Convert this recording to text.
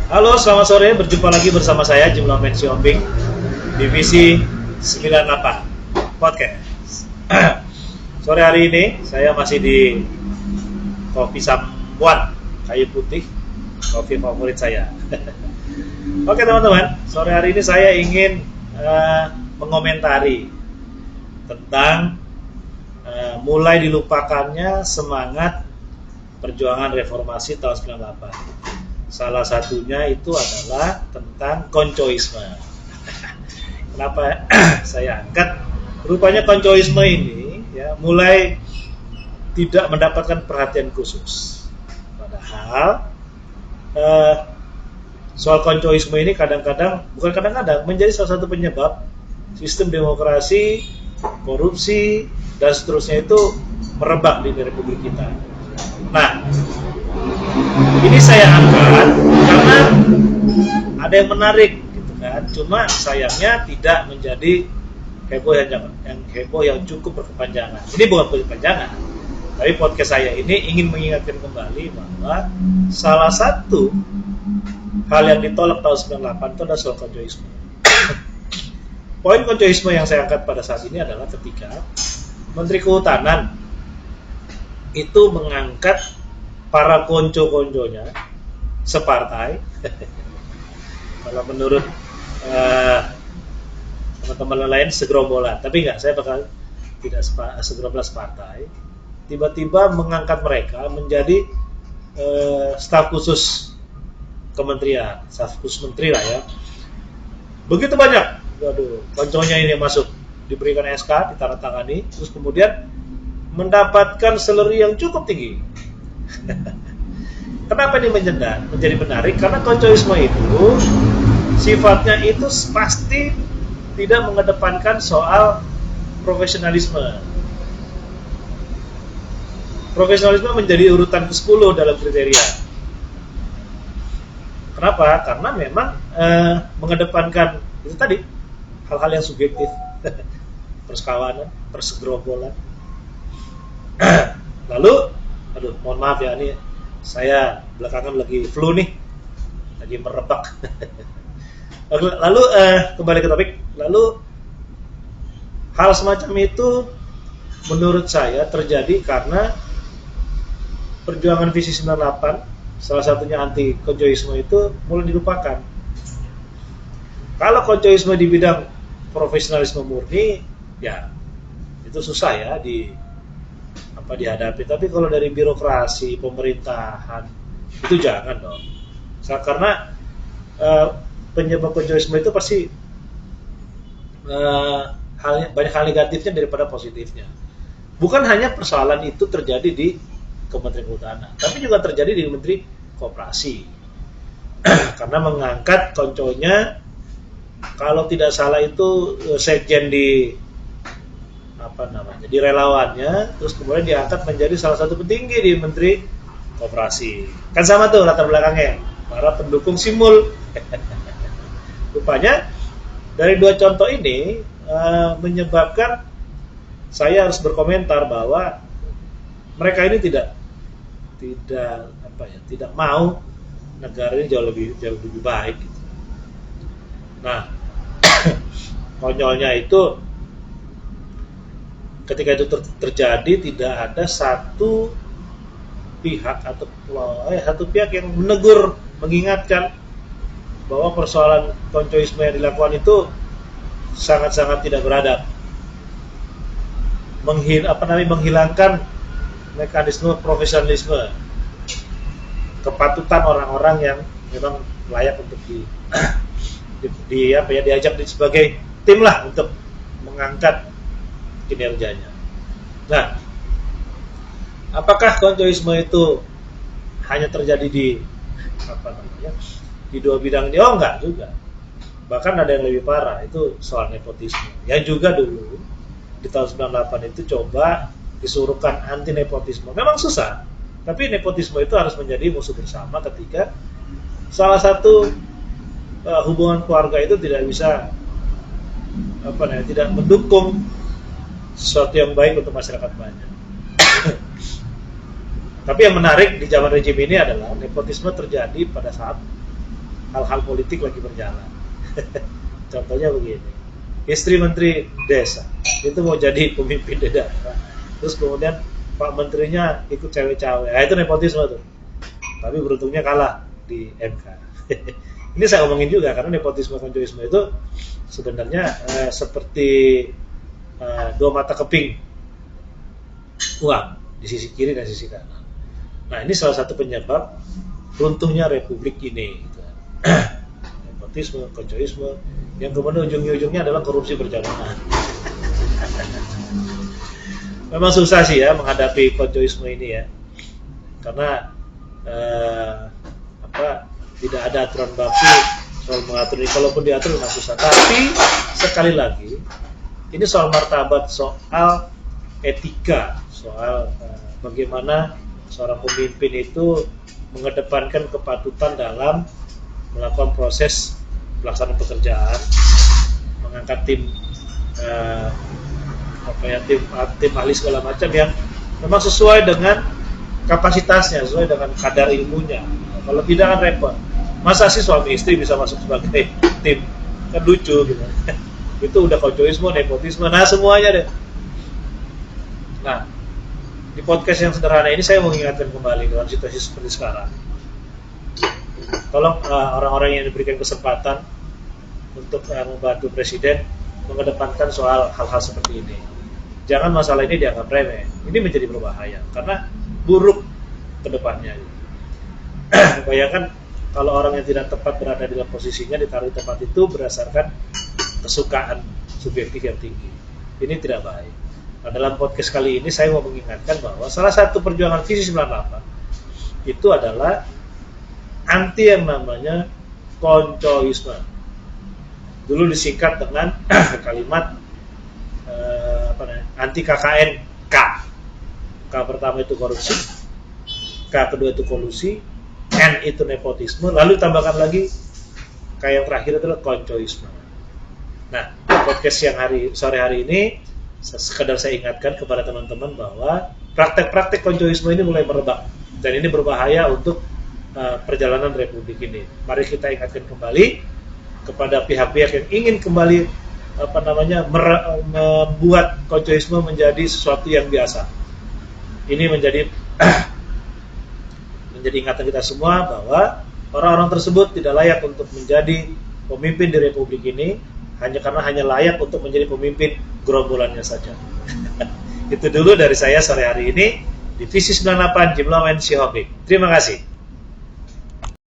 Halo, selamat sore. Berjumpa lagi bersama saya Jumlah Men Shopping, divisi 98 Podcast. Sore hari ini saya masih di Kopi Sambuan Kayu Putih, kopi favorit saya. Oke teman-teman, sore hari ini saya ingin mengomentari tentang mulai dilupakannya semangat perjuangan reformasi tahun 98. Salah satunya itu adalah tentang koncoisme. Kenapa saya angkat? Rupanya koncoisme ini ya mulai tidak mendapatkan perhatian khusus. Padahal soal koncoisme ini bukan kadang-kadang menjadi salah satu penyebab sistem demokrasi, korupsi dan seterusnya itu merebak di Republik kita. Nah, ini saya angkat karena ada yang menarik gitu kan. Cuma sayangnya tidak menjadi heboh yang cukup berkepanjangan. Ini bukan berkepanjangan. Tapi podcast saya ini ingin mengingatkan kembali bahwa salah satu hal yang ditolak tahun 98 itu adalah soal koncoisme. Poin koncoisme yang saya angkat pada saat ini adalah ketika Menteri Kehutanan itu mengangkat para konco-konconya separtai. Kalau menurut teman-teman lain segerombolan, tapi enggak, saya bakal tidak segerombolan separtai. Tiba-tiba mengangkat mereka menjadi staf khusus kementerian, staf khusus menteri lah ya. Begitu banyak, waduh, konconya ini masuk, diberikan SK, ditandatangani, terus kemudian mendapatkan salary yang cukup tinggi. Kenapa ini menjadi menarik? Karena koncoisme itu sifatnya itu pasti tidak mengedepankan soal profesionalisme. Profesionalisme menjadi urutan ke-10 dalam kriteria. Kenapa? Karena memang mengedepankan itu tadi hal-hal yang subjektif, persekawanan, persegerombolan. Lalu mohon maaf ya, ini saya belakangan lagi flu nih, lagi merebak. Lalu kembali ke topik. Lalu hal semacam itu menurut saya terjadi karena perjuangan visi 98, salah satunya anti koncoisme itu mulai dilupakan. Kalau koncoisme di bidang profesionalisme murni, ya itu susah ya dihadapi. Tapi kalau dari birokrasi pemerintahan itu jangan dong. Karena penyebab koncoisme itu pasti banyak hal negatifnya daripada positifnya. Bukan hanya persoalan itu terjadi di Kementerian Kehutanan, tapi juga terjadi di Menteri Koperasi. Karena mengangkat konconya, kalau tidak salah itu sekjen di relawannya, terus kemudian diangkat menjadi salah satu petinggi di Menteri Koperasi. Kan sama tuh latar belakangnya, para pendukung Simul. Rupanya dari dua contoh ini menyebabkan saya harus berkomentar bahwa mereka ini tidak mau negara ini jauh lebih baik. Nah, konyolnya itu ketika itu terjadi tidak ada satu pihak yang menegur, mengingatkan bahwa persoalan koncoisme yang dilakukan itu sangat-sangat tidak beradab, menghilangkan mekanisme profesionalisme, kepatutan orang-orang yang memang layak untuk diajak sebagai tim lah untuk mengangkat kinerjanya. Nah, apakah koncoisme itu hanya terjadi di dua bidang ini? Oh, enggak juga. Bahkan ada yang lebih parah, itu soal nepotisme. Yang juga dulu di tahun 98 itu coba disuruhkan anti nepotisme. Memang susah, tapi nepotisme itu harus menjadi musuh bersama ketika salah satu hubungan keluarga itu tidak bisa tidak mendukung sesuatu yang baik untuk masyarakat banyak. Tapi yang menarik di zaman rejim ini adalah nepotisme terjadi pada saat hal-hal politik lagi berjalan. Contohnya begini, istri menteri desa itu mau jadi pemimpin daerah, terus kemudian Pak menterinya ikut cewek-cewek, itu nepotisme tuh. Tapi beruntungnya kalah di MK. Ini saya omongin juga karena nepotisme konjoisme itu sebenarnya seperti dua mata keping uang di sisi kiri dan sisi kanan. Nah, ini salah satu penyebab runtuhnya republik ini. Nepotisme, konjoisme, yang kemudian ujung-ujungnya adalah korupsi berjamaah. Memang susah sih ya menghadapi konjoisme ini ya, karena tidak ada aturan baku soal mengatur ini. Kalaupun diatur memang susah. Tapi sekali lagi, ini soal martabat, soal etika, soal bagaimana seorang pemimpin itu mengedepankan kepatutan dalam melakukan proses pelaksanaan pekerjaan, mengangkat tim tim ahli segala macam yang memang sesuai dengan kapasitasnya, sesuai dengan kadar ilmunya. Kalau tidak kan repot. Masa sih suami istri bisa masuk sebagai tim? Kan lucu gitu. Itu udah konjoisme, nepotisme, nah semuanya deh. Nah, di podcast yang sederhana ini saya mau mengingatkan kembali dalam situasi seperti sekarang. Tolong orang-orang yang diberikan kesempatan untuk membantu presiden mengedepankan soal hal-hal seperti ini. Jangan masalah ini dianggap remeh. Ini menjadi berbahaya karena buruk ke depannya. Bayangkan kalau orang yang tidak tepat berada di dalam posisinya ditaruh di tempat itu berdasarkan kesukaan subjektif yang tinggi. Ini tidak baik. Nah, dalam podcast kali ini saya mau mengingatkan bahwa salah satu perjuangan Visi 98 itu adalah anti yang namanya koncoisme. Dulu disingkat dengan kalimat anti KKN K. K pertama itu korupsi, K kedua itu kolusi, N itu nepotisme, lalu tambahkan lagi K yang terakhir adalah koncoisme. Nah, podcast yang sore hari ini sekedar saya ingatkan kepada teman-teman bahwa praktek-praktek koncoisme ini mulai merebak dan ini berbahaya untuk perjalanan republik ini. Mari kita ingatkan kembali kepada pihak-pihak yang ingin kembali membuat koncoisme menjadi sesuatu yang biasa. Ini menjadi ingatan kita semua bahwa orang-orang tersebut tidak layak untuk menjadi pemimpin di republik ini hanya layak untuk menjadi pemimpin gerombolannya saja. Itu dulu dari saya sore hari ini di Visi 98 Jimlawan Syihobik. Terima kasih.